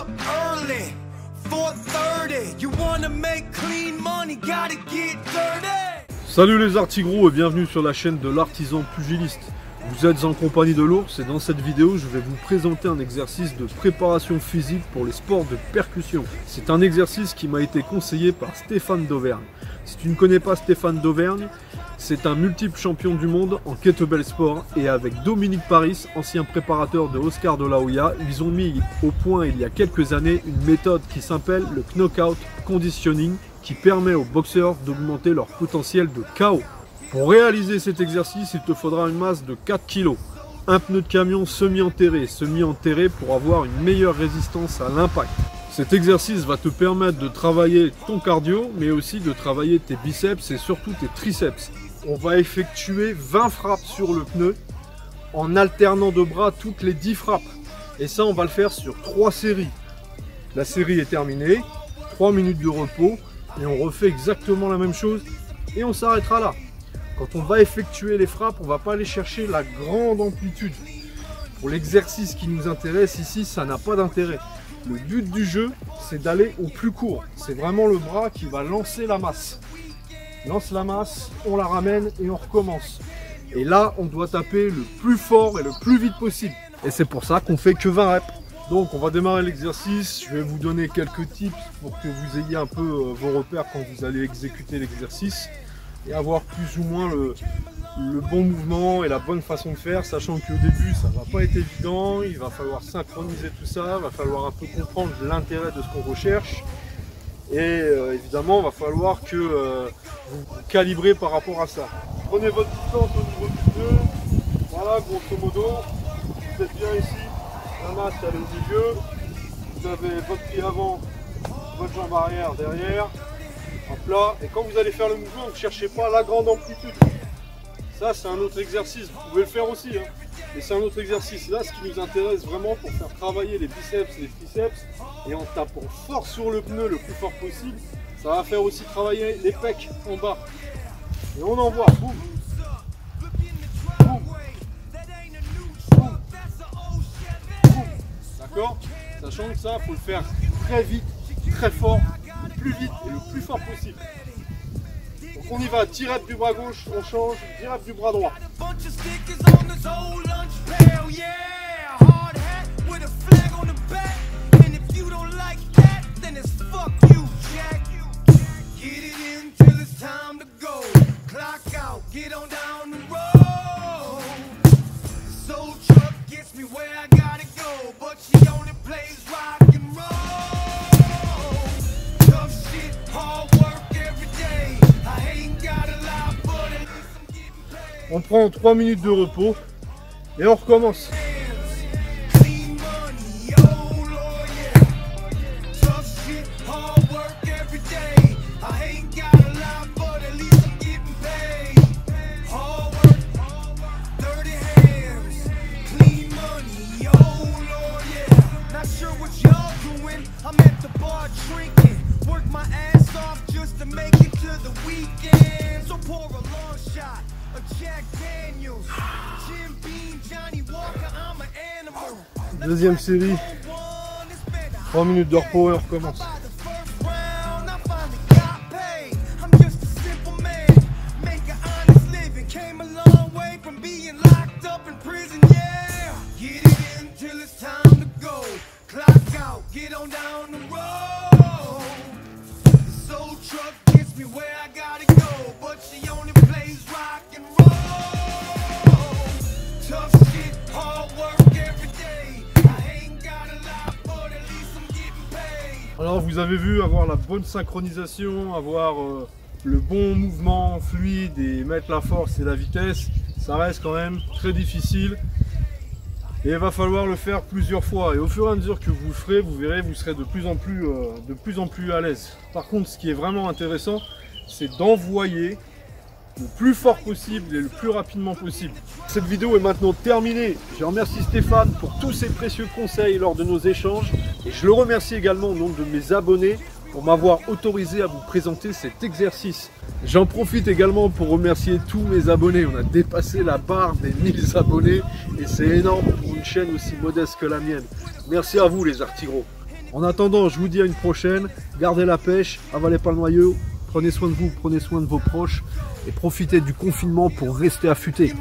up early, 4:30. You wanna make clean money, gotta get dirty. Salut les artigros et bienvenue sur la chaîne de l'artisan pugiliste. Vous êtes en compagnie de l'ours et dans cette vidéo je vais vous présenter un exercice de préparation physique pour les sports de percussion. C'est un exercice qui m'a été conseillé par Stéphane Dauvergne. Si tu ne connais pas Stéphane Dauvergne, c'est un multiple champion du monde en kettlebell sport et avec Dominique Paris, ancien préparateur de Oscar de la Hoya, ils ont mis au point il y a quelques années une méthode qui s'appelle le knockout conditioning qui permet aux boxeurs d'augmenter leur potentiel de KO. Pour réaliser cet exercice, il te faudra une masse de 4 kg, un pneu de camion semi-enterré pour avoir une meilleure résistance à l'impact. Cet exercice va te permettre de travailler ton cardio, mais aussi de travailler tes biceps et surtout tes triceps. On va effectuer 20 frappes sur le pneu en alternant de bras toutes les 10 frappes. Et ça, on va le faire sur 3 séries. La série est terminée, 3 minutes de repos et on refait exactement la même chose et on s'arrêtera là. Quand on va effectuer les frappes, on ne va pas aller chercher la grande amplitude. Pour l'exercice qui nous intéresse ici, ça n'a pas d'intérêt. Le but du jeu, c'est d'aller au plus court. C'est vraiment le bras qui va lancer la masse. Lance la masse, on la ramène et on recommence. Et là, on doit taper le plus fort et le plus vite possible. Et c'est pour ça qu'on fait que 20 reps. Donc on va démarrer l'exercice. Je vais vous donner quelques tips pour que vous ayez un peu vos repères quand vous allez exécuter l'exercice. Et avoir plus ou moins le bon mouvement et la bonne façon de faire, sachant qu'au début ça va pas être évident, il va falloir synchroniser tout ça, il va falloir un peu comprendre l'intérêt de ce qu'on recherche et évidemment il va falloir que vous vous calibrez par rapport à ça. Prenez votre distance au niveau du pneu, voilà grosso modo, vous êtes bien ici, la masse elle est au milieu, vous avez votre pied avant, votre jambe arrière derrière. Hop là, et quand vous allez faire le mouvement, ne cherchez pas la grande amplitude. Ça, c'est un autre exercice. Vous pouvez le faire aussi, hein. Mais c'est un autre exercice. Là, ce qui nous intéresse vraiment pour faire travailler les biceps et les triceps, et en tapant fort sur le pneu le plus fort possible, ça va faire aussi travailler les pecs en bas. Et on envoie. Boum. Boum. Boum. Boum. D'accord? Sachant que ça, il faut le faire très vite, très fort, le plus vite et le plus fort possible. Donc on y va, 10 reps du bras gauche, on change, 10 reps du bras droit. On prend 3 minutes de repos et on recommence. Deuxième série, 3 minutes de repos et on recommence. Alors vous avez vu, avoir la bonne synchronisation, avoir le bon mouvement fluide et mettre la force et la vitesse, ça reste quand même très difficile. Et il va falloir le faire plusieurs fois. Et au fur et à mesure que vous le ferez, vous verrez, vous serez de plus en plus à l'aise. Par contre, ce qui est vraiment intéressant, c'est d'envoyer le plus fort possible et le plus rapidement possible. Cette vidéo est maintenant terminée. Je remercie Stéphane pour tous ses précieux conseils lors de nos échanges. Et je le remercie également au nom de mes abonnés pour m'avoir autorisé à vous présenter cet exercice. J'en profite également pour remercier tous mes abonnés. On a dépassé la barre des 1000 abonnés et c'est énorme pour une chaîne aussi modeste que la mienne. Merci à vous les artigros. En attendant, je vous dis à une prochaine. Gardez la pêche, avalez pas le noyau. Prenez soin de vous, prenez soin de vos proches et profitez du confinement pour rester affûtés.